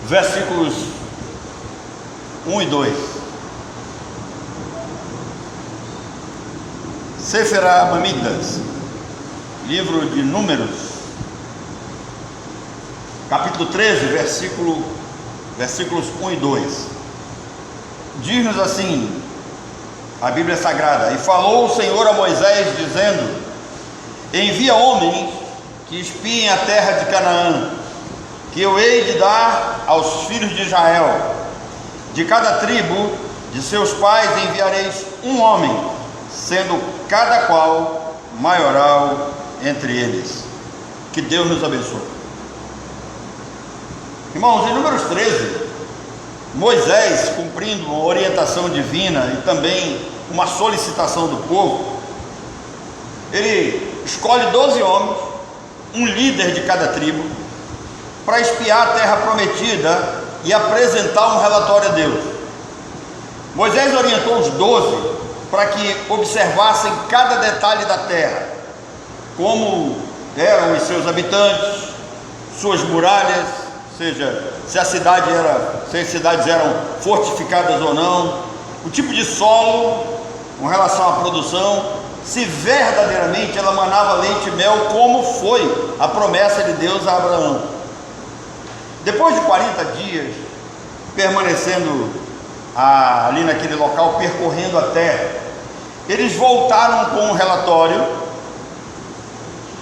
versículos 1 e 2. Sefer HaBamidbar, livro de Números, capítulo 13, versículos 1 e 2. Diz-nos assim a Bíblia Sagrada: E falou o Senhor a Moisés, dizendo: Envia homens que espiem a terra de Canaã, que eu hei de dar aos filhos de Israel. De cada tribo de seus pais enviareis um homem, sendo cada qual maioral entre eles. Que Deus nos abençoe. Irmãos, em Números 13, Moisés, cumprindo uma orientação divina e também uma solicitação do povo, ele escolhe 12 homens, um líder de cada tribo, para espiar a terra prometida e apresentar um relatório a Deus. Moisés orientou os 12 para que observassem cada detalhe da terra, como eram os seus habitantes, suas muralhas, ou seja, se as cidades eram fortificadas ou não, o tipo de solo com relação à produção, se verdadeiramente ela manava leite e mel, como foi a promessa de Deus a Abraão. Depois de 40 dias permanecendo ali naquele local, percorrendo a terra, eles voltaram com um relatório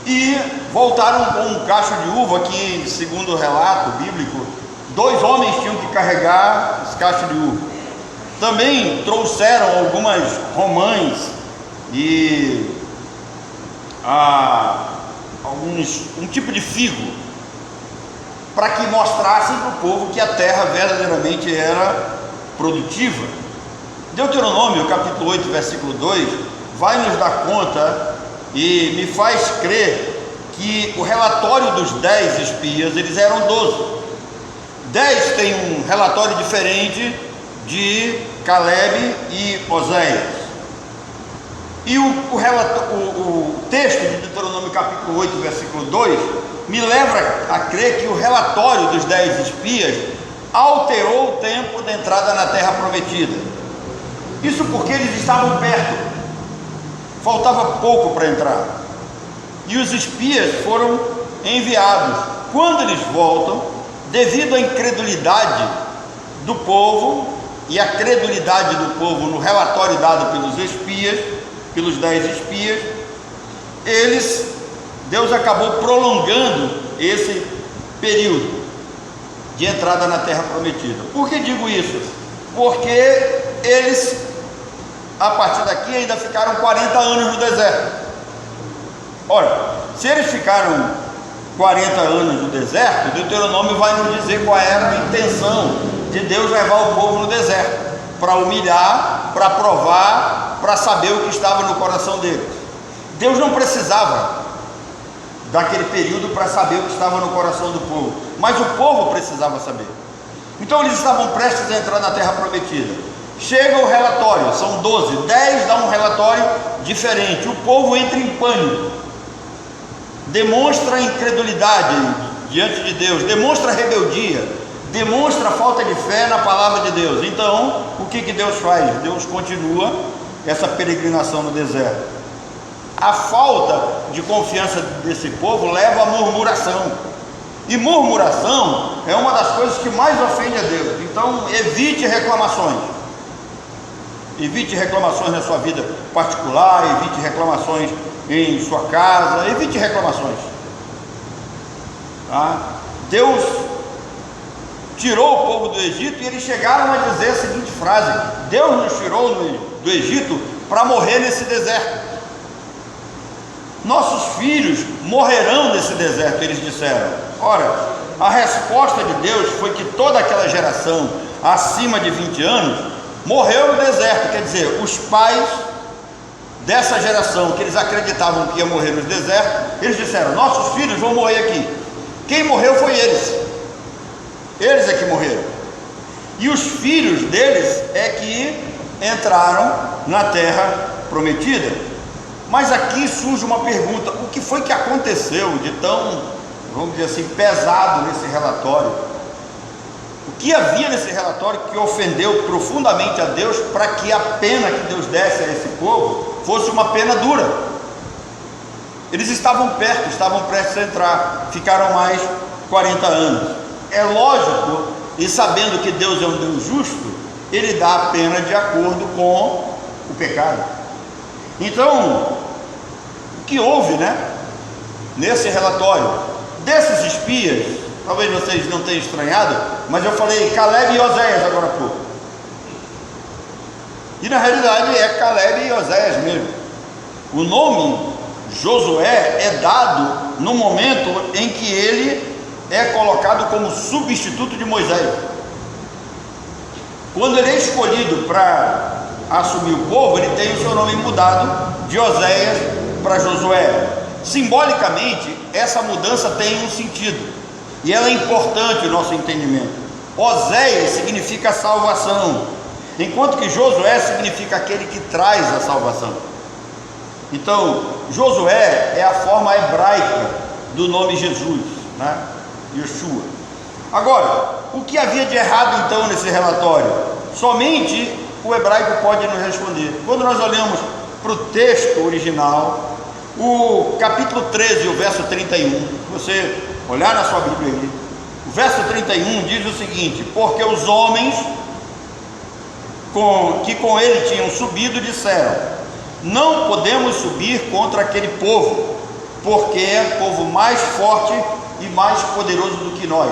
e voltaram com um cacho de uva que, segundo o relato bíblico, 2 homens tinham que carregar esse cacho de uva. Também trouxeram algumas romãs e um tipo de figo, para que mostrassem para o povo que a terra verdadeiramente era produtiva. Deuteronômio capítulo 8, versículo 2 vai nos dar conta e me faz crer que o relatório dos 10 espias, eles eram 12. 10 tem um relatório diferente de Caleb e Oséias. E o texto de Deuteronômio capítulo 8, versículo 2 me leva a crer que o relatório dos 10 espias alterou o tempo da entrada na terra prometida. Isso porque eles estavam perto, faltava pouco para entrar, e os espias foram enviados. Quando eles voltam, devido à incredulidade do povo e à credulidade do povo no relatório dado pelos 10 espias, Deus acabou prolongando esse período de entrada na terra prometida. Por que digo isso? Porque eles, a partir daqui, ainda ficaram 40 anos no deserto. Ora, se eles ficaram 40 anos no deserto, Deuteronômio vai nos dizer qual era a intenção de Deus levar o povo no deserto: para humilhar, para provar, para saber o que estava no coração deles. Deus não precisava daquele período para saber o que estava no coração do povo, mas o povo precisava saber. Então eles estavam prestes a entrar na terra prometida. Chega o relatório, são 12, 10 dão um relatório diferente. O povo entra em pânico, demonstra incredulidade diante de Deus, demonstra rebeldia, demonstra falta de fé na palavra de Deus. Então, o que Deus faz? Deus continua essa peregrinação no deserto. A falta de confiança desse povo leva à murmuração, e murmuração é uma das coisas que mais ofende a Deus. Então, evite reclamações na sua vida particular, evite reclamações em sua casa, evite reclamações, tá? Deus tirou o povo do Egito e eles chegaram a dizer a seguinte frase: Deus nos tirou do Egito para morrer nesse deserto. Nossos filhos morrerão nesse deserto, eles disseram. Ora, a resposta de Deus foi que toda aquela geração acima de 20 anos morreu no deserto. Quer dizer, os pais dessa geração que eles acreditavam que ia morrer no deserto, eles disseram: nossos filhos vão morrer aqui. Quem morreu foi eles é que morreram, e os filhos deles é que entraram na terra prometida. Mas aqui surge uma pergunta: o que foi que aconteceu de tão, vamos dizer assim, pesado nesse relatório, O que havia nesse relatório que ofendeu profundamente a Deus para que a pena que Deus desse a esse povo fosse uma pena dura? Eles estavam perto, estavam prestes a entrar, ficaram mais 40 anos. É lógico, e sabendo que Deus é um Deus justo, Ele dá a pena de acordo com o pecado. Então, o que houve, nesse relatório desses espias, talvez vocês não tenham estranhado, mas eu falei Caleb e Oséias agora há pouco, e na realidade é Caleb e Oséias mesmo. O nome Josué é dado no momento em que ele é colocado como substituto de Moisés. Quando ele é escolhido para assumir o povo, ele tem o seu nome mudado de Oséias para Josué. Simbolicamente, essa mudança tem um sentido, e ela é importante no nosso entendimento. Oséias significa salvação, enquanto que Josué significa aquele que traz a salvação. Então, Josué é a forma hebraica do nome Jesus, Yeshua. Agora, o que havia de errado então nesse relatório? Somente o hebraico pode nos responder. Quando nós olhamos para o texto original, o capítulo 13, o verso 31, se você olhar na sua Bíblia aí, o verso 31 diz o seguinte: porque os homens que com ele tinham subido disseram: não podemos subir contra aquele povo, porque é povo mais forte e mais poderoso do que nós.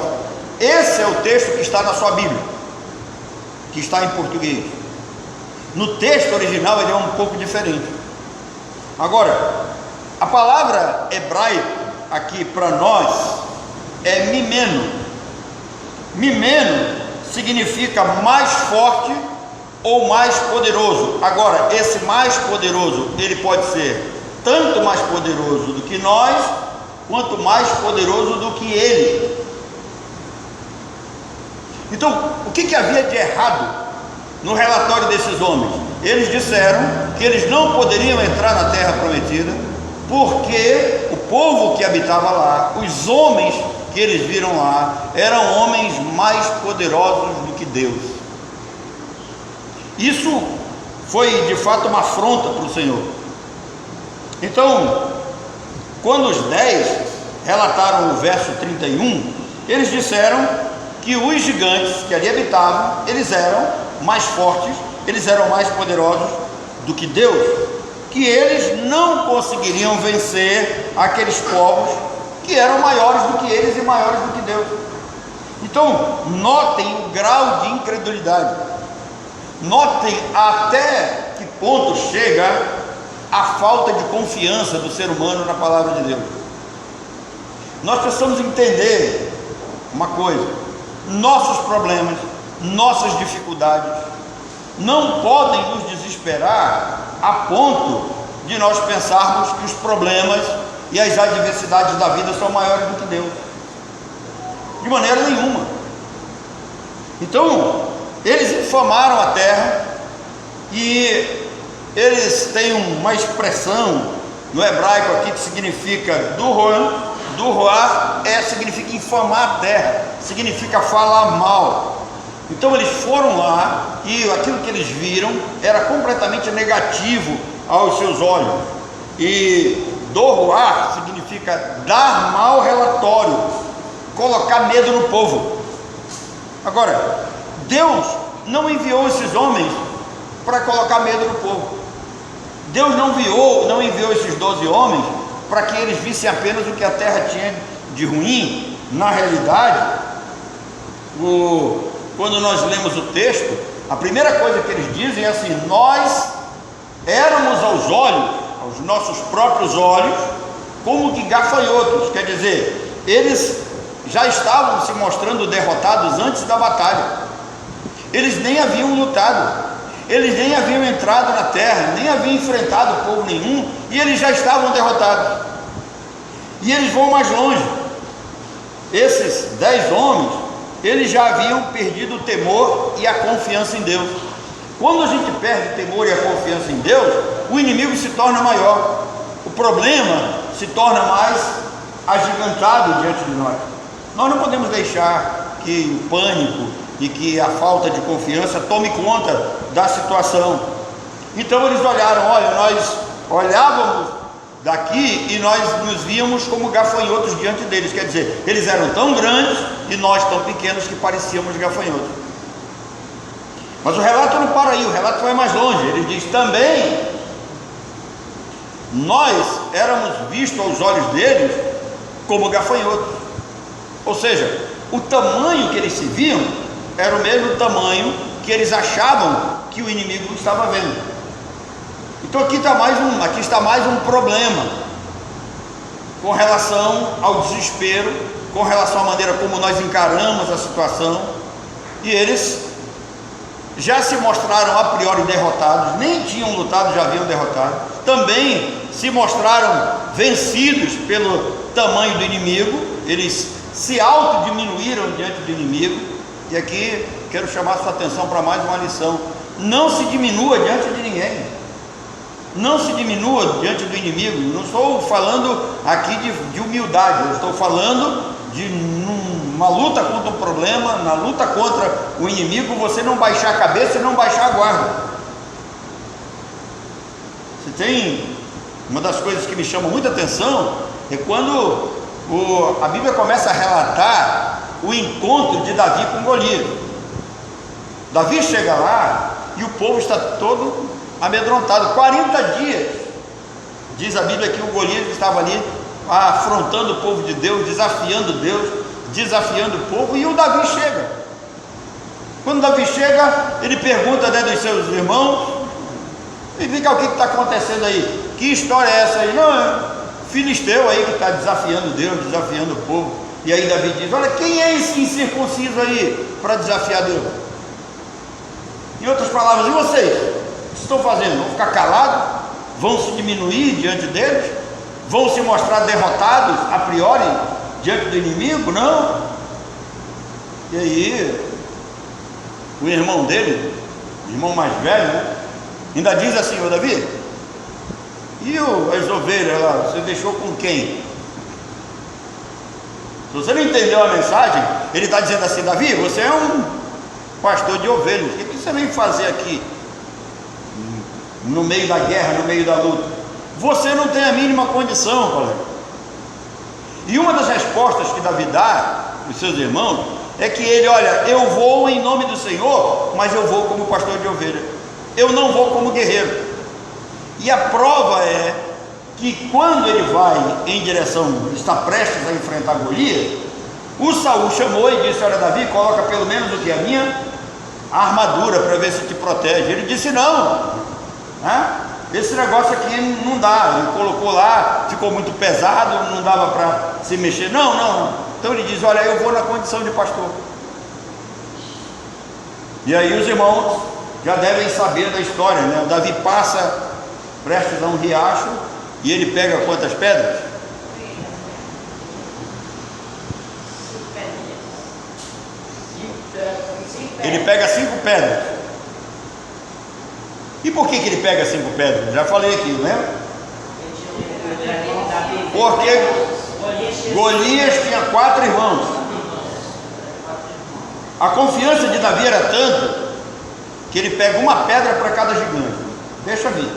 Esse é o texto que está na sua Bíblia, que está em português. No texto original ele é um pouco diferente. Agora, a palavra hebraica aqui para nós é mimeno. Mimeno significa mais forte ou mais poderoso. Agora, esse mais poderoso, ele pode ser tanto mais poderoso do que nós, quanto mais poderoso do que ele. Então, o que havia de errado no relatório desses homens? Eles disseram que eles não poderiam entrar na terra prometida, porque o povo que habitava lá, os homens que eles viram lá, eram homens mais poderosos do que Deus. Isso foi de fato uma afronta para o Senhor. Então, quando os 10 relataram o verso 31, eles disseram que os gigantes que ali habitavam, eles eram mais fortes, eles eram mais poderosos do que Deus, que eles não conseguiriam vencer aqueles povos que eram maiores do que eles e maiores do que Deus. Então, notem o grau de incredulidade, notem até que ponto chega a falta de confiança do ser humano na palavra de Deus. Nós precisamos entender uma coisa: nossos problemas, nossas dificuldades não podem nos desesperar a ponto de nós pensarmos que os problemas e as adversidades da vida são maiores do que Deus. De maneira nenhuma. Então, eles infamaram a terra, e eles têm uma expressão no hebraico aqui que significa durroar, significa infamar a terra, significa falar mal. Então eles foram lá, e aquilo que eles viram era completamente negativo aos seus olhos. E durroar significa dar mau relatório, colocar medo no povo. Agora, Deus não enviou esses homens para colocar medo no povo. Deus não enviou esses 12 homens para que eles vissem apenas o que a terra tinha de ruim. Na realidade, quando nós lemos o texto, a primeira coisa que eles dizem é assim: nós éramos aos olhos, aos nossos próprios olhos, como que gafanhotos. Quer dizer, eles já estavam se mostrando derrotados antes da batalha. Eles nem haviam lutado, eles nem haviam entrado na terra, nem haviam enfrentado povo nenhum, e eles já estavam derrotados. E eles vão mais longe. Esses 10 homens, eles já haviam perdido o temor e a confiança em Deus. Quando a gente perde o temor e a confiança em Deus, o inimigo se torna maior, o problema se torna mais agigantado diante de nós. Nós não podemos deixar que o pânico e que a falta de confiança tome conta da situação. Então eles olharam, olha, nós olhávamos daqui e nós nos víamos como gafanhotos diante deles, quer dizer, eles eram tão grandes e nós tão pequenos que parecíamos gafanhotos. Mas o relato não para aí, o relato vai mais longe, ele diz também, nós éramos vistos aos olhos deles como gafanhotos, ou seja, o tamanho que eles se viam era o mesmo tamanho que eles achavam que o inimigo estava vendo. Então aqui está mais um problema com relação ao desespero, com relação à maneira como nós encaramos a situação, e eles já se mostraram a priori derrotados, nem tinham lutado, já haviam derrotado, também se mostraram vencidos pelo tamanho do inimigo, eles se autodiminuíram diante do inimigo. E aqui quero chamar a sua atenção para mais uma lição: não se diminua diante de ninguém, não se diminua diante do inimigo. Não estou falando aqui de humildade, eu estou falando de uma luta contra um problema, na luta contra o inimigo, você não baixar a cabeça e não baixar a guarda. Você tem uma das coisas que me chama muita atenção é quando a Bíblia começa a relatar o encontro de Davi com Golias. Davi chega lá e o povo está todo amedrontado. 40 dias, diz a Bíblia, que o Golias estava ali afrontando o povo de Deus, desafiando o povo, e o Davi chega. Quando Davi chega, ele pergunta, né, dos seus irmãos, e vem cá, o que está acontecendo aí? Que história é essa aí? Não, é filisteu aí que está desafiando Deus, desafiando o povo. E aí Davi diz, olha, quem é esse incircunciso aí para desafiar Deus? Em outras palavras, e vocês? O que estão fazendo? Vão ficar calados? Vão se diminuir diante deles? Vão se mostrar derrotados a priori diante do inimigo? Não. E aí o irmão dele, o irmão mais velho, né, ainda diz assim: ô Davi, e as ovelhas lá, você deixou com quem? Se você não entendeu a mensagem, ele está dizendo assim: Davi, você é um pastor de ovelhas, o que você vem fazer aqui no meio da guerra, no meio da luta? Você não tem a mínima condição, colega. E uma das respostas que Davi dá para os seus irmãos é que ele, olha, eu vou em nome do Senhor, mas eu vou como pastor de ovelha, eu não vou como guerreiro. E a prova é que quando ele vai em direção, está prestes a enfrentar Golias, o Saul chamou e disse: olha, Davi, coloca pelo menos o que? A minha armadura, para ver se te protege. Ele disse: não, esse negócio aqui não dá. Ele colocou lá, ficou muito pesado, não dava para se mexer. Não. Então ele diz: olha, eu vou na condição de pastor. E aí os irmãos já devem saber da história, né? O Davi passa prestes a um riacho e ele pega quantas pedras? Ele pega 5 pedras. E por que ele pega 5 pedras? Já falei aqui, lembra? Porque Golias tinha 4 irmãos. A confiança de Davi era tanta que ele pega uma pedra para cada gigante. Deixa vir.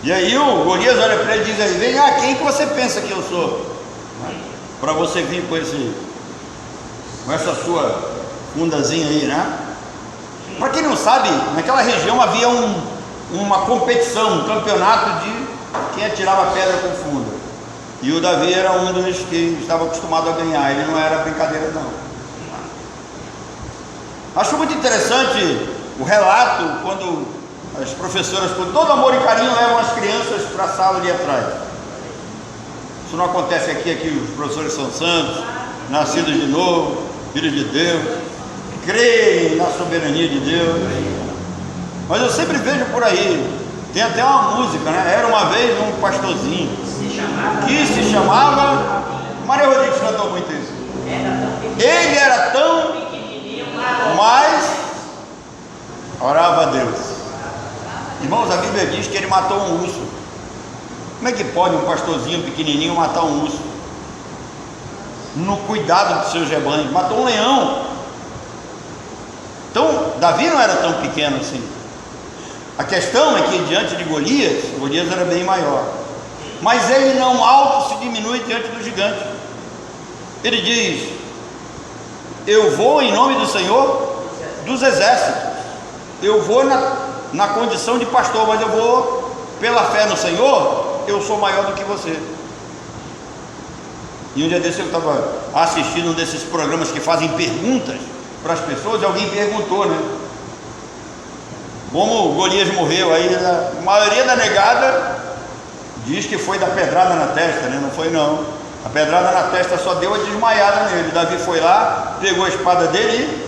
E aí o Golias olha para ele e diz: aí, vem cá, quem que você pensa que eu sou? Para você vir com essa sua fundazinha aí, né? Para quem não sabe, naquela região havia uma competição, um campeonato de quem atirava pedra com funda. E o Davi era um dos que estava acostumado a ganhar, ele não era brincadeira não. Acho muito interessante o relato quando as professoras, com todo amor e carinho, levam as crianças para a sala ali atrás. Isso não acontece aqui os professores são santos, nascidos de novo, filhos de Deus, creem na soberania de Deus. Mas eu sempre vejo por aí, tem até uma música, né? Era uma vez um pastorzinho que se chamava Maria Rodrigues cantou muito isso. Ele era tão, mas orava a Deus. Irmãos, a Bíblia diz que ele matou um urso. Como é que pode um pastorzinho pequenininho matar um urso? no cuidado dos seus rebanhos, matou um leão. Então Davi não era tão pequeno assim. A questão é que diante de Golias, Golias era bem maior, mas ele não auto se diminui diante do gigante. Ele diz: eu vou em nome do Senhor dos exércitos, eu vou na condição de pastor, mas eu vou pela fé no Senhor, eu sou maior do que você. E um dia desse eu estava assistindo um desses programas que fazem perguntas para as pessoas, e alguém perguntou, né, como Golias morreu. Aí a maioria da negada diz que foi da pedrada na testa, né? Não foi não, a pedrada na testa só deu a desmaiada nele. Davi foi lá, pegou a espada dele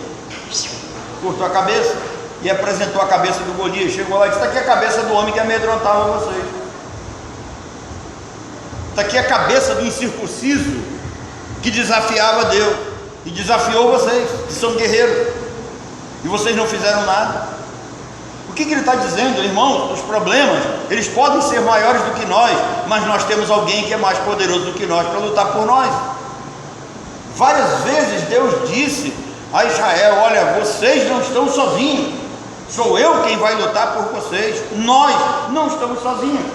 e cortou a cabeça, e apresentou a cabeça do Golias. Chegou lá e disse: está aqui a cabeça do homem que amedrontava vocês, está aqui a cabeça do incircunciso que desafiava Deus e desafiou vocês, que são guerreiros, e vocês não fizeram nada. O que ele está dizendo, irmãos? Os problemas, eles podem ser maiores do que nós, mas nós temos alguém que é mais poderoso do que nós para lutar por nós. Várias vezes Deus disse a Israel: olha, vocês não estão sozinhos, sou eu quem vai lutar por vocês, nós não estamos sozinhos.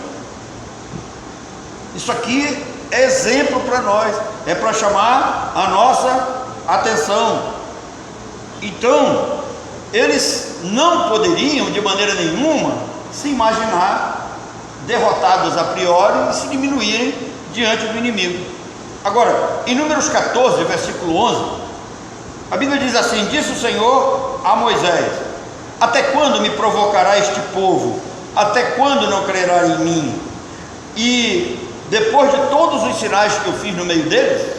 Isso aqui é exemplo para nós, é para chamar a nossa atenção. Então, eles não poderiam de maneira nenhuma se imaginar derrotados a priori e se diminuírem diante do inimigo. Agora, em Números 14, versículo 11, a Bíblia diz assim: disse o Senhor a Moisés: até quando me provocará este povo? Até quando não crerá em mim? E depois de todos os sinais que eu fiz no meio deles,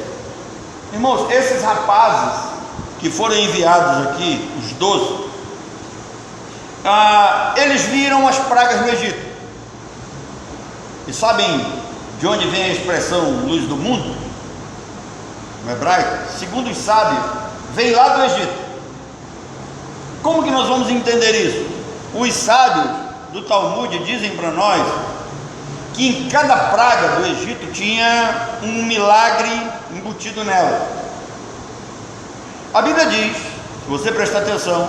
irmãos, esses rapazes que foram enviados aqui, os 12, eles viram as pragas no Egito. E sabem de onde vem a expressão luz do mundo? No hebraico, segundo os sábios, vem lá do Egito. Como que nós vamos entender isso? Os sábios do Talmud dizem para nós que em cada praga do Egito tinha um milagre embutido nela. A Bíblia diz, se você prestar atenção,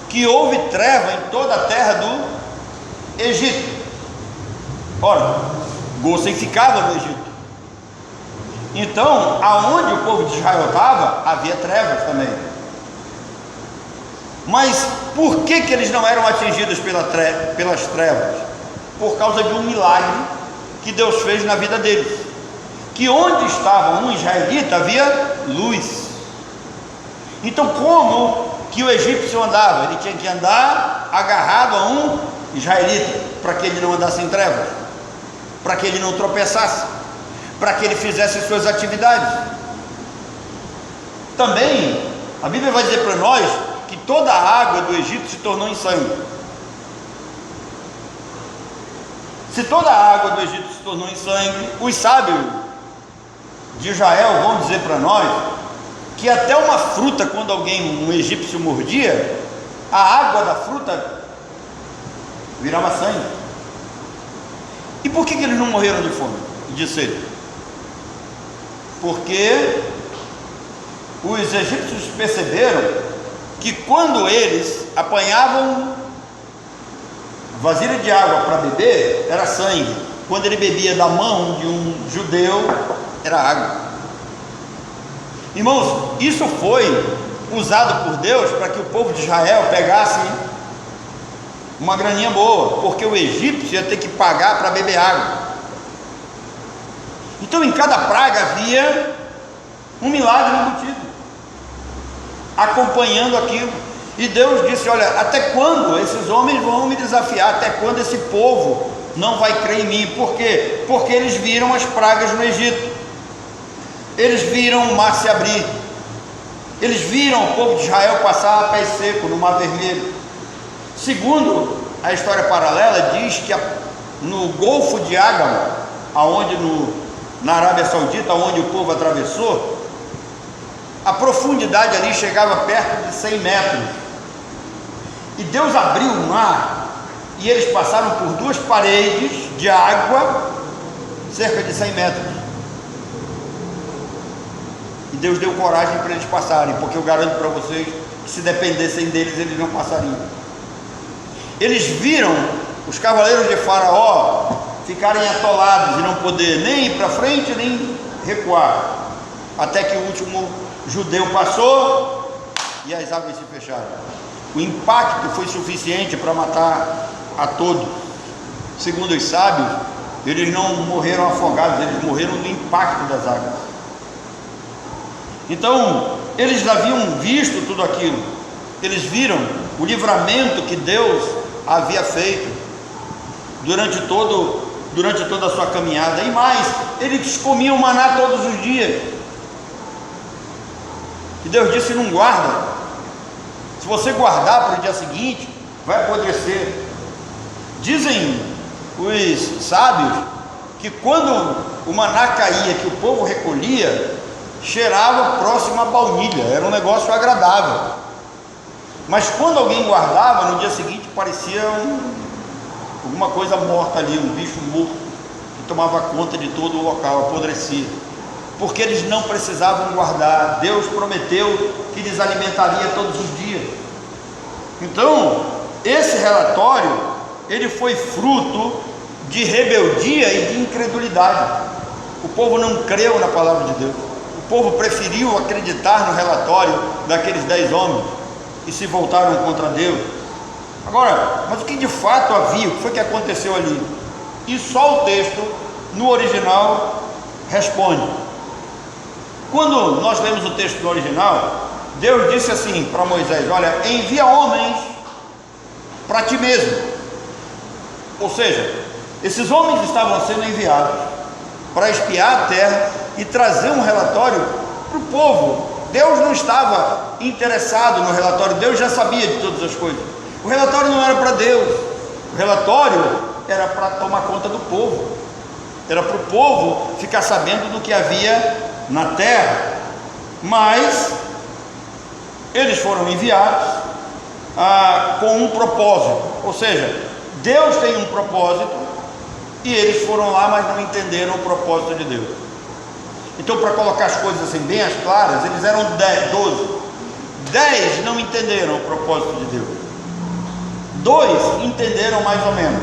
que houve treva em toda a terra do Egito. Ora, Gôsen ficava no Egito. Então, aonde o povo de Israel estava, havia trevas também. Mas por que eles não eram atingidos pelas trevas? Por causa de um milagre que Deus fez na vida deles. Que onde estava um israelita havia luz. Então, como que o egípcio andava? Ele tinha que andar agarrado a um israelita, para que ele não andasse em trevas, para que ele não tropeçasse, para que ele fizesse suas atividades. Também a Bíblia vai dizer para nós que toda a água do Egito se tornou em sangue. Se toda a água do Egito se tornou em sangue, os sábios de Israel vão dizer para nós que até uma fruta, quando um egípcio mordia, a água da fruta virava sangue. E por que eles não morreram de fome e de sede? Porque os egípcios perceberam que quando eles apanhavam vasilha de água para beber, era sangue. Quando ele bebia da mão de um judeu, era água. Irmãos, isso foi usado por Deus para que o povo de Israel pegasse uma graninha boa, porque o egípcio ia ter que pagar para beber água. Então em cada praga havia um milagre embutido, acompanhando aquilo. E Deus disse: olha, até quando esses homens vão me desafiar? Até quando esse povo não vai crer em mim? Por quê? Porque eles viram as pragas no Egito. Eles viram o mar se abrir, eles viram o povo de Israel passar a pé seco no Mar Vermelho. Segundo a história paralela, diz que no Golfo de Ágamo, na Arábia Saudita, onde o povo atravessou, a profundidade ali chegava perto de 100 metros. E Deus abriu o mar, e eles passaram por duas paredes de água, cerca de 100 metros. E Deus deu coragem para eles passarem, porque eu garanto para vocês que se dependessem deles, eles não passariam. Eles viram os cavaleiros de Faraó ficarem atolados e não poder nem ir para frente nem recuar, até que o último judeu passou e as águas se fecharam. O impacto foi suficiente para matar a todos. Segundo os sábios, eles não morreram afogados, eles morreram no impacto das águas. Então, eles haviam visto tudo aquilo, eles viram o livramento que Deus havia feito durante toda a sua caminhada, e mais, eles comiam maná todos os dias, e Deus disse: não guarda, se você guardar para o dia seguinte, vai apodrecer. Dizem os sábios que quando o maná caía, que o povo recolhia, cheirava próximo à baunilha, era um negócio agradável, mas quando alguém guardava, no dia seguinte parecia alguma coisa morta ali, um bicho morto que tomava conta de todo o local, apodrecia, porque eles não precisavam guardar. Deus prometeu que lhes alimentaria todos os dias. Então, esse relatório, ele foi fruto de rebeldia e de incredulidade. O povo não creu na palavra de Deus, o povo preferiu acreditar no relatório daqueles 10 homens e se voltaram contra Deus. Agora, mas o que de fato havia, o que foi que aconteceu ali? E só o texto, no original, responde. Quando nós lemos o texto no original, Deus disse assim para Moisés: olha, envia homens para ti mesmo. Ou seja, esses homens estavam sendo enviados para espiar a terra e trazer um relatório para o povo. Deus não estava interessado no relatório, Deus já sabia de todas as coisas. O relatório não era para Deus, o relatório era para tomar conta do povo, era para o povo ficar sabendo do que havia na terra. Mas eles foram enviados com um propósito, ou seja, Deus tem um propósito e eles foram lá, mas não entenderam o propósito de Deus. Então, para colocar as coisas assim bem as claras, eles eram 12. 10 não entenderam o propósito de Deus, 2 entenderam mais ou menos,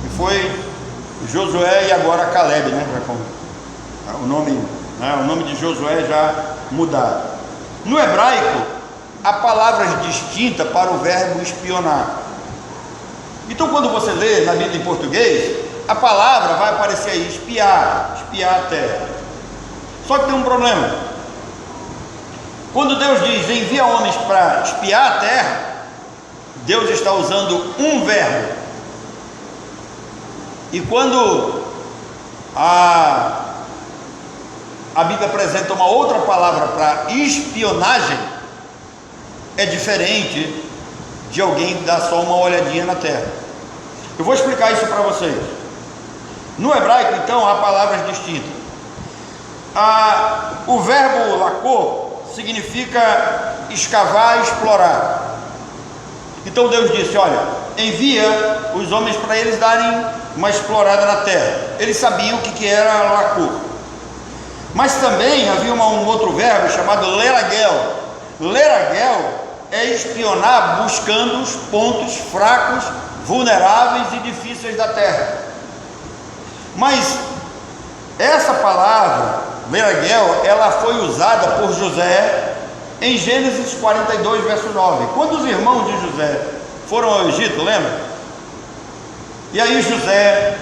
e foi Josué e agora Caleb, né? O nome de Josué já mudado. No hebraico, há palavras distintas para o verbo espionar. Então, quando você lê na Bíblia em português, a palavra vai aparecer aí: espiar, espiar a terra. Só que tem um problema. Quando Deus diz envia homens para espiar a terra, Deus está usando um verbo. E quando a Bíblia apresenta uma outra palavra para espionagem, é diferente de alguém dar só uma olhadinha na terra. Eu vou explicar isso para vocês. No hebraico, então, há palavras distintas. O verbo lacô significa escavar, explorar. Então Deus disse: olha, envia os homens para eles darem uma explorada na terra. Eles sabiam o que era lacô. Mas também havia um outro verbo chamado leragel. Leragel é espionar buscando os pontos fracos, vulneráveis e difíceis da terra. Mas essa palavra leragel, ela foi usada por José em Gênesis 42, verso 9, quando os irmãos de José foram ao Egito, lembra? E aí José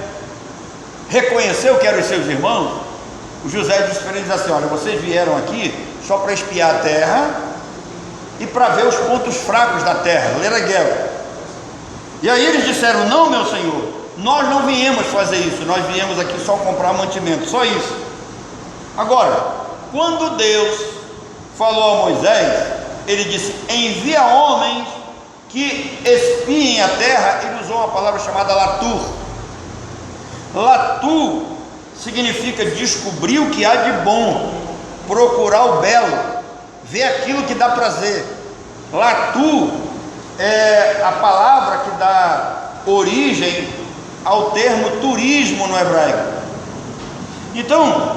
reconheceu que eram os seus irmãos. O José disse para eles assim: olha, vocês vieram aqui só para espiar a terra e para ver os pontos fracos da terra, leragel. E aí eles disseram: não, meu senhor, nós não viemos fazer isso, nós viemos aqui só comprar mantimento, só isso. Agora, quando Deus falou a Moisés, ele disse: envia homens que espiem a terra. Ele usou uma palavra chamada latur. Latur significa descobrir o que há de bom, procurar o belo, ver aquilo que dá prazer. Latur é a palavra que dá origem ao termo turismo no hebraico. Então,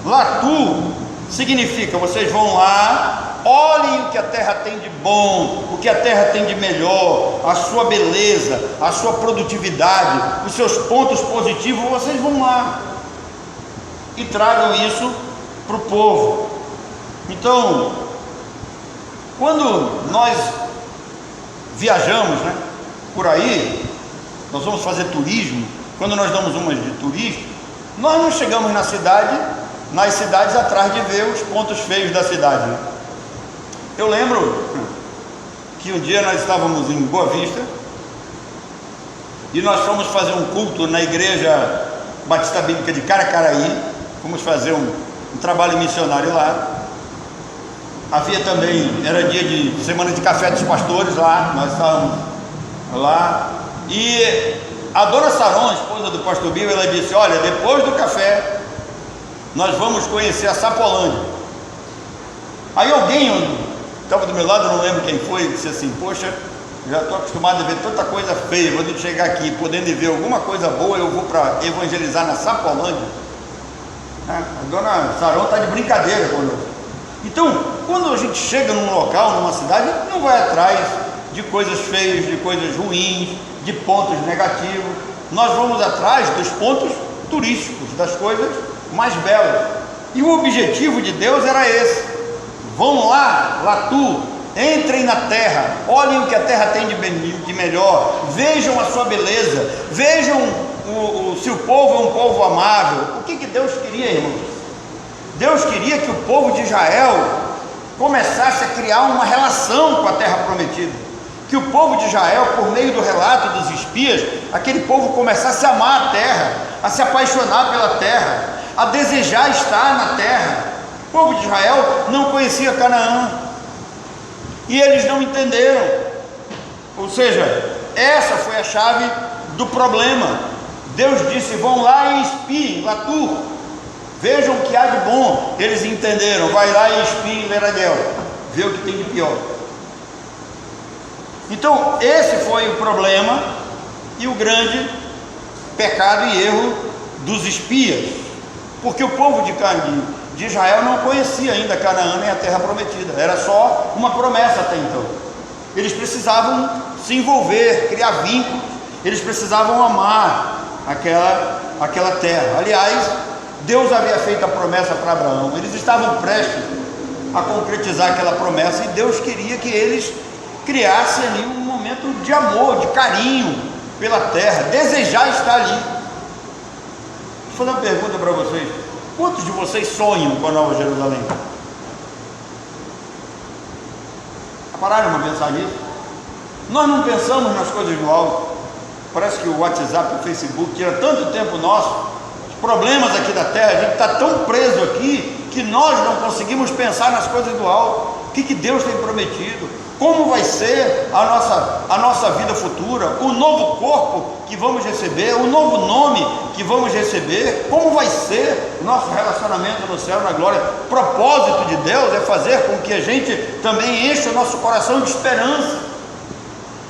Latur significa: vocês vão lá, olhem o que a terra tem de bom, o que a terra tem de melhor, a sua beleza, a sua produtividade, os seus pontos positivos. Vocês vão lá e tragam isso para o povo. Então, quando nós viajamos, né, por aí, nós vamos fazer turismo. Quando nós damos umas de turista, nós não chegamos nas cidades atrás de ver os pontos feios da cidade, né? Eu lembro que um dia nós estávamos em Boa Vista e nós fomos fazer um culto na igreja Batista Bíblica de Caracaraí. Fomos fazer um trabalho missionário lá. Havia também, era dia de semana de café dos pastores lá, nós estávamos lá, e a dona Saron, a esposa do pastor Bill, ela disse: olha, depois do café nós vamos conhecer a Sapolândia. Aí alguém estava do meu lado, eu não lembro quem foi, disse assim: poxa, já estou acostumado a ver tanta coisa feia, quando chegar aqui podendo ver alguma coisa boa, eu vou para evangelizar na Sapolândia. A dona Saron está de brincadeira conosco. Então, quando a gente chega num local, numa cidade, a gente não vai atrás de coisas feias, de coisas ruins, de pontos negativos. Nós vamos atrás dos pontos turísticos, das coisas mais belas. E o objetivo de Deus era esse: vão lá, Latu, entrem na terra, olhem o que a terra tem de melhor, vejam a sua beleza, vejam se o povo é um povo amável. O que Deus queria, irmãos? Deus queria que o povo de Israel começasse a criar uma relação com a terra prometida, que o povo de Israel, por meio do relato dos espias, aquele povo começasse a amar a terra, a se apaixonar pela terra, a desejar estar na terra. O povo de Israel não conhecia Canaã e eles não entenderam. Ou seja, essa foi a chave do problema. Deus disse: vão lá e espiem, Latu, vejam o que há de bom. Eles entenderam: vai lá e espiem Leragel, vê o que tem de pior. Então esse foi o problema e o grande pecado e erro dos espias, porque o povo de Israel não conhecia ainda Canaã nem a terra prometida, era só uma promessa até então. Eles precisavam se envolver, criar vínculos, eles precisavam amar aquela terra. Aliás, Deus havia feito a promessa para Abraão, eles estavam prestes a concretizar aquela promessa, e Deus queria que eles criassem ali um momento de amor, de carinho pela terra, desejar estar ali. Deixa eu fazer uma pergunta para vocês: quantos de vocês sonham com a Nova Jerusalém? Pararam para pensar nisso? Nós não pensamos nas coisas do alto. Parece que o WhatsApp, o Facebook tira tanto tempo nosso, os problemas aqui da terra, a gente está tão preso aqui que nós não conseguimos pensar nas coisas do alto. O que Deus tem prometido? Como vai ser a nossa vida futura? O novo corpo que vamos receber, o novo nome que vamos receber? Como vai ser o nosso relacionamento no céu, na glória? O propósito de Deus é fazer com que a gente também encha o nosso coração de esperança,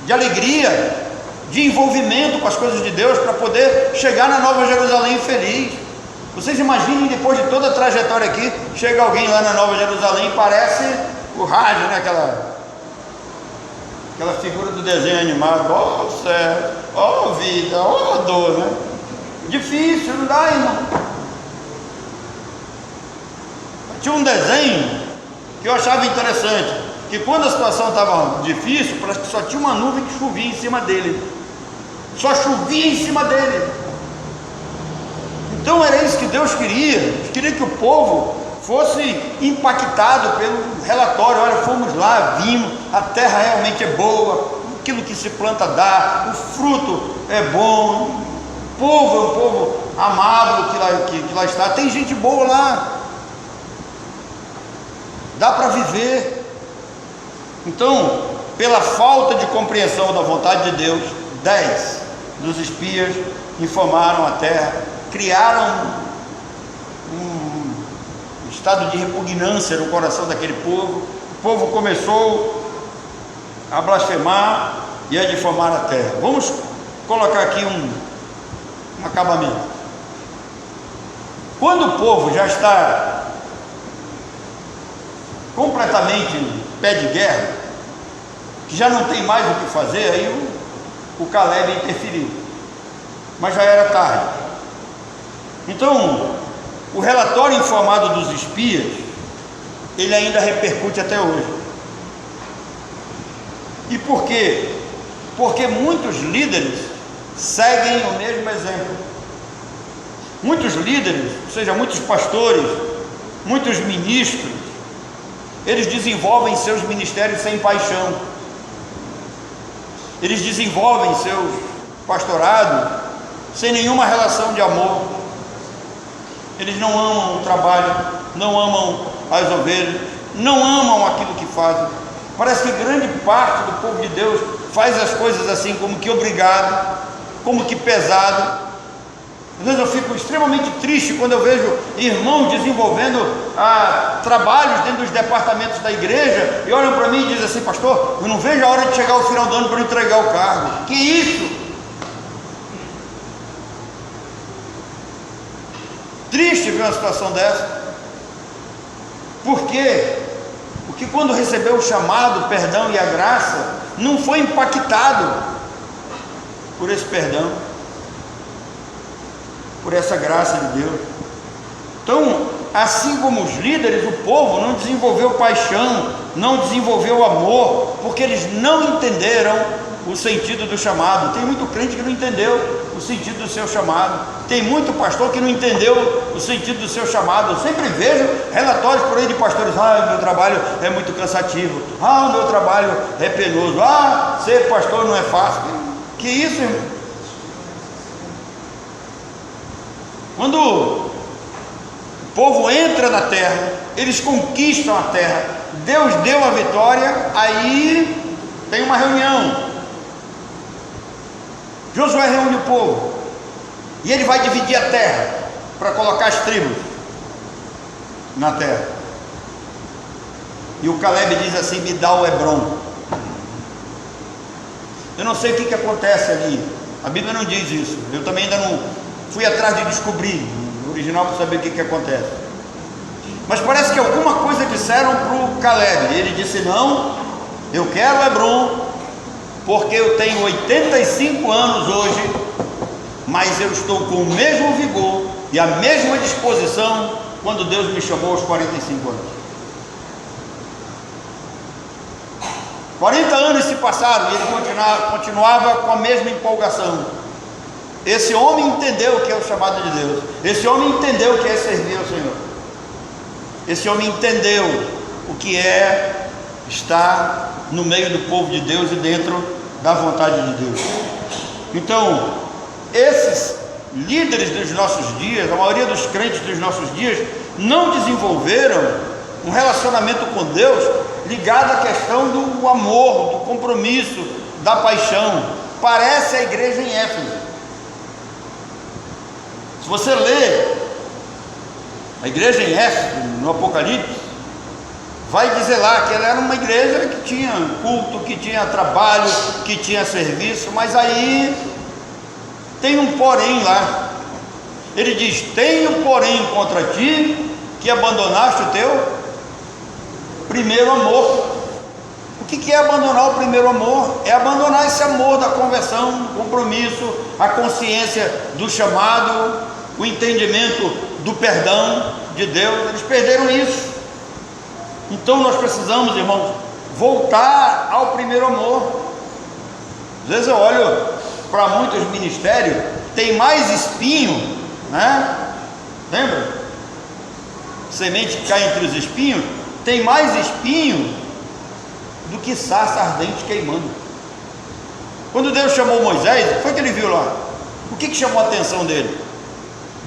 de alegria, de envolvimento com as coisas de Deus, para poder chegar na Nova Jerusalém feliz. Vocês imaginem, depois de toda a trajetória aqui, chega alguém lá na Nova Jerusalém, parece o rádio, né? Aquela figura do desenho animado: ó céu, ó vida, ó dor, né? Difícil, não dá, irmão. Tinha um desenho que eu achava interessante, que quando a situação estava difícil, parece que só tinha uma nuvem que chovia em cima dele, só chovia em cima dele. Então era isso que Deus queria. Deus queria que o povo fosse impactado pelo relatório: olha, fomos lá, vimos, a terra realmente é boa, aquilo que se planta dá, o fruto é bom, o povo é um povo amável que lá está, tem gente boa lá, dá para viver. Então, pela falta de compreensão da vontade de Deus, 10 dos espias informaram a terra, criaram um estado de repugnância no coração daquele povo. O povo começou a blasfemar e a difamar a terra. Vamos colocar aqui um acabamento. Quando o povo já está completamente pé de guerra, que já não tem mais o que fazer, aí o Caleb interferiu, mas já era tarde. Então, o relatório informado dos espias, ele ainda repercute até hoje. E por quê? Porque muitos líderes seguem o mesmo exemplo. Muitos líderes, ou seja, muitos pastores, muitos ministros, eles desenvolvem seus ministérios sem paixão. Eles desenvolvem seus pastorados sem nenhuma relação de amor. Eles não amam o trabalho, não amam as ovelhas, não amam aquilo que fazem. Parece que grande parte do povo de Deus faz as coisas assim, como que obrigado, como que pesado. Às vezes eu fico extremamente triste quando eu vejo irmãos desenvolvendo trabalhos dentro dos departamentos da igreja e olham para mim e dizem assim: pastor, eu não vejo a hora de chegar ao final do ano para entregar o cargo. Que isso? Triste ver uma situação dessa. Por quê? Porque quando recebeu o chamado, o perdão e a graça, não foi impactado por esse perdão, por essa graça de Deus. Então, assim como os líderes, o povo não desenvolveu paixão, não desenvolveu amor, porque eles não entenderam o sentido do chamado. Tem muito crente que não entendeu o sentido do seu chamado, tem muito pastor que não entendeu o sentido do seu chamado. Eu sempre vejo relatórios por aí de pastores: o meu trabalho é muito cansativo, o meu trabalho é penoso, ser pastor não é fácil. Que isso, irmão? Quando o povo entra na terra, eles conquistam a terra, Deus deu a vitória, aí tem uma reunião. Josué reúne o povo e ele vai dividir a terra para colocar as tribos na terra. E o Caleb diz assim: me dá o Hebron. Eu não sei o que acontece ali, a Bíblia não diz isso, eu também ainda não fui atrás de descobrir no original para saber o que acontece, mas parece que alguma coisa disseram para o Caleb. Ele disse: não, eu quero Hebron, porque eu tenho 85 anos hoje, mas eu estou com o mesmo vigor e a mesma disposição quando Deus me chamou aos 45 anos. 40 anos se passaram e ele continuava com a mesma empolgação. Esse homem entendeu o que é o chamado de Deus, esse homem entendeu o que é servir ao Senhor, esse homem entendeu o que é estar no meio do povo de Deus e dentro da vontade de Deus. Então, esses líderes dos nossos dias, a maioria dos crentes dos nossos dias, não desenvolveram um relacionamento com Deus ligado à questão do amor, do compromisso, da paixão. Parece a igreja em Éfeso. Se você lê a igreja em Éfeso, no Apocalipse, vai dizer lá que ela era uma igreja que tinha culto, que tinha trabalho, que tinha serviço, mas aí tem um porém lá. Ele diz: tenho porém contra ti que abandonaste o teu primeiro amor. O que é abandonar o primeiro amor? É abandonar esse amor da conversão, do compromisso, a consciência do chamado, o entendimento do perdão de Deus. Eles perderam isso. Então nós precisamos, irmãos, voltar ao primeiro amor. Às vezes eu olho para muitos ministérios, tem mais espinho, né? Lembra? Semente que cai entre os espinhos, tem mais espinho do que sarça ardente queimando. Quando Deus chamou Moisés, foi que ele viu lá? O que chamou a atenção dele?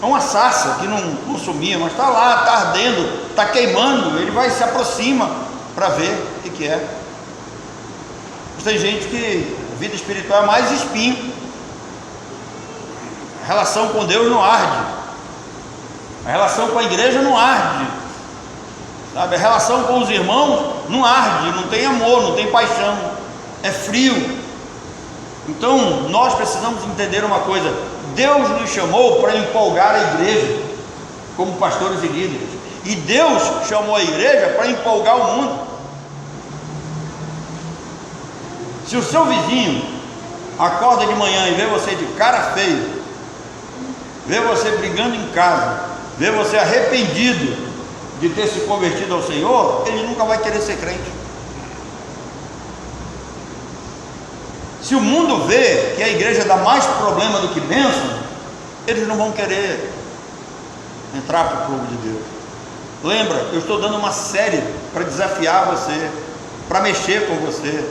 É uma sarça que não consumia, mas está lá, está ardendo, está queimando. Ele vai, se aproxima para ver o que é. Mas tem gente que a vida espiritual é mais espinho. A relação com Deus não arde, a relação com a igreja não arde, sabe? A relação com os irmãos não arde, não tem amor, não tem paixão, é frio. Então nós precisamos entender uma coisa: Deus nos chamou para empolgar a igreja como pastores e líderes. E Deus chamou a igreja para empolgar o mundo. Se o seu vizinho acorda de manhã e vê você de cara feia, vê você brigando em casa, vê você arrependido de ter se convertido ao Senhor, ele nunca vai querer ser crente. Se o mundo vê que a igreja dá mais problema do que bênção, eles não vão querer entrar para o povo de Deus. Lembra, eu estou dando uma série para desafiar você, para mexer com você.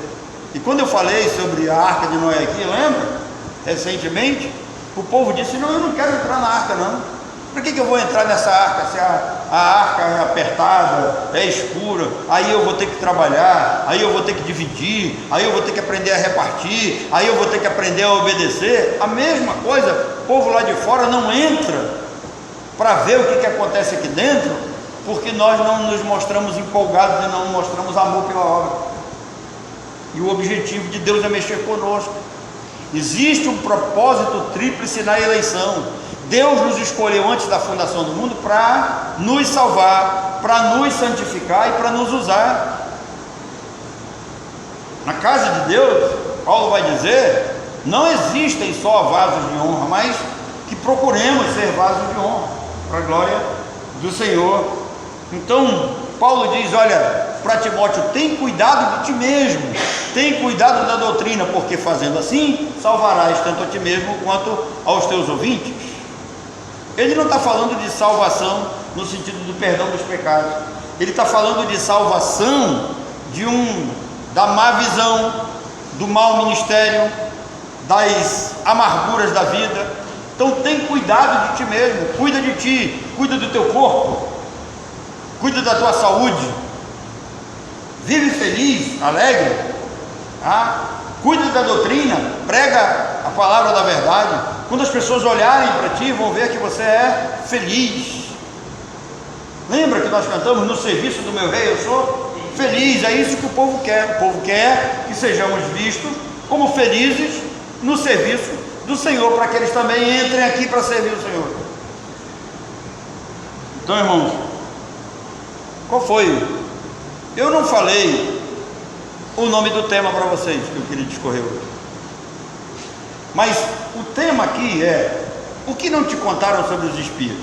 E quando eu falei sobre a arca de Noé aqui, lembra? Recentemente, o povo disse: não, eu não quero entrar na arca não. Para que eu vou entrar nessa arca? Se a arca é apertada, é escura, aí eu vou ter que trabalhar, aí eu vou ter que dividir, aí eu vou ter que aprender a repartir, aí eu vou ter que aprender a obedecer. A mesma coisa, o povo lá de fora não entra para ver o que acontece aqui dentro, porque nós não nos mostramos empolgados e não mostramos amor pela obra. E o objetivo de Deus é mexer conosco. Existe um propósito tríplice na eleição. Deus nos escolheu antes da fundação do mundo para nos salvar, para nos santificar e para nos usar. Na casa de Deus, Paulo vai dizer, não existem só vasos de honra, mas que procuremos ser vasos de honra, para a glória do Senhor. Então, Paulo diz, olha, para Timóteo, tem cuidado de ti mesmo, tem cuidado da doutrina, porque fazendo assim, salvarás tanto a ti mesmo quanto aos teus ouvintes. Ele não está falando de salvação no sentido do perdão dos pecados, ele está falando de salvação da má visão, do mau ministério, das amarguras da vida. Então tem cuidado de ti mesmo, cuida de ti, cuida do teu corpo, cuida da tua saúde, vive feliz, alegre, cuida da doutrina, prega a palavra da verdade. Quando as pessoas olharem para ti, vão ver que você é feliz. Lembra que nós cantamos, no serviço do meu rei eu sou feliz? É isso que o povo quer. O povo quer que sejamos vistos como felizes no serviço do Senhor, para que eles também entrem aqui para servir o Senhor. Então, irmãos, qual foi? Eu não falei o nome do tema para vocês que eu queria discorrer hoje, mas o tema aqui é: o que não te contaram sobre os espias?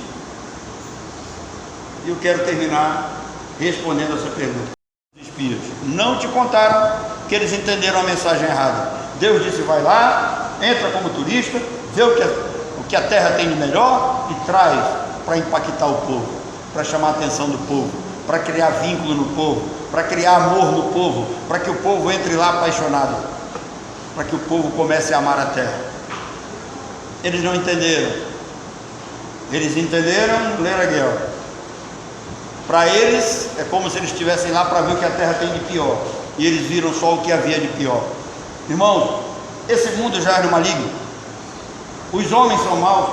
E eu quero terminar respondendo essa pergunta. Os espias não te contaram, que eles entenderam a mensagem errada. Deus disse: vai lá, entra como turista, vê o que a terra tem de melhor e traz para impactar o povo, para chamar a atenção do povo, para criar vínculo no povo, para criar amor no povo, para que o povo entre lá apaixonado, para que o povo comece a amar a terra. Eles não entenderam. Eles entenderam ler a guerra. Para eles é como se eles estivessem lá para ver o que a terra tem de pior, e eles viram só o que havia de pior. Irmãos, esse mundo já é no maligno. Os homens são maus,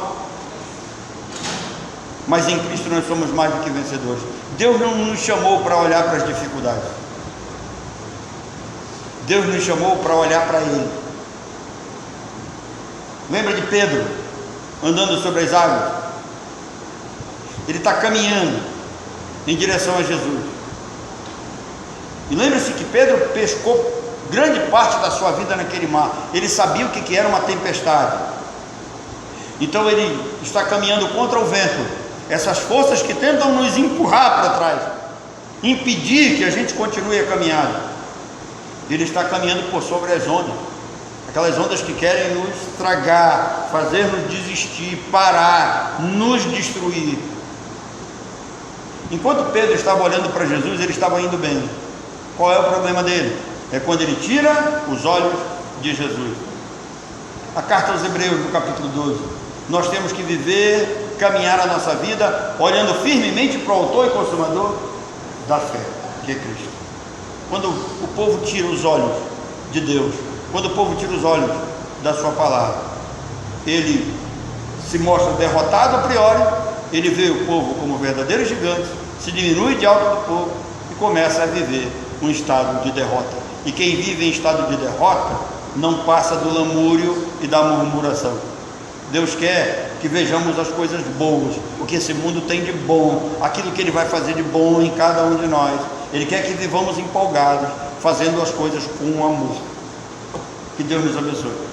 mas em Cristo nós somos mais do que vencedores. Deus não nos chamou para olhar para as dificuldades, Deus nos chamou para olhar para Ele. Lembra de Pedro andando sobre as águas? Ele está caminhando em direção a Jesus. E lembre-se que Pedro pescou grande parte da sua vida naquele mar. Ele sabia o que era uma tempestade. Então ele está caminhando contra o vento, essas forças que tentam nos empurrar para trás, impedir que a gente continue a caminhada. Ele está caminhando por sobre as ondas, aquelas ondas que querem nos tragar, fazer-nos desistir, parar, nos destruir. Enquanto Pedro estava olhando para Jesus, ele estava indo bem. Qual é o problema dele? É quando ele tira os olhos de Jesus. A carta aos Hebreus, no capítulo 12, nós temos que viver, caminhar a nossa vida olhando firmemente para o autor e consumador da fé, que é Cristo. Quando o povo tira os olhos de Deus, quando o povo tira os olhos da sua palavra, ele se mostra derrotado a priori, ele vê o povo como verdadeiros gigantes, se diminui de alto do povo e começa a viver um estado de derrota. E quem vive em estado de derrota não passa do lamúrio e da murmuração. Deus quer que vejamos as coisas boas, o que esse mundo tem de bom, aquilo que Ele vai fazer de bom em cada um de nós. Ele quer que vivamos empolgados, fazendo as coisas com amor. Que Deus nos abençoe.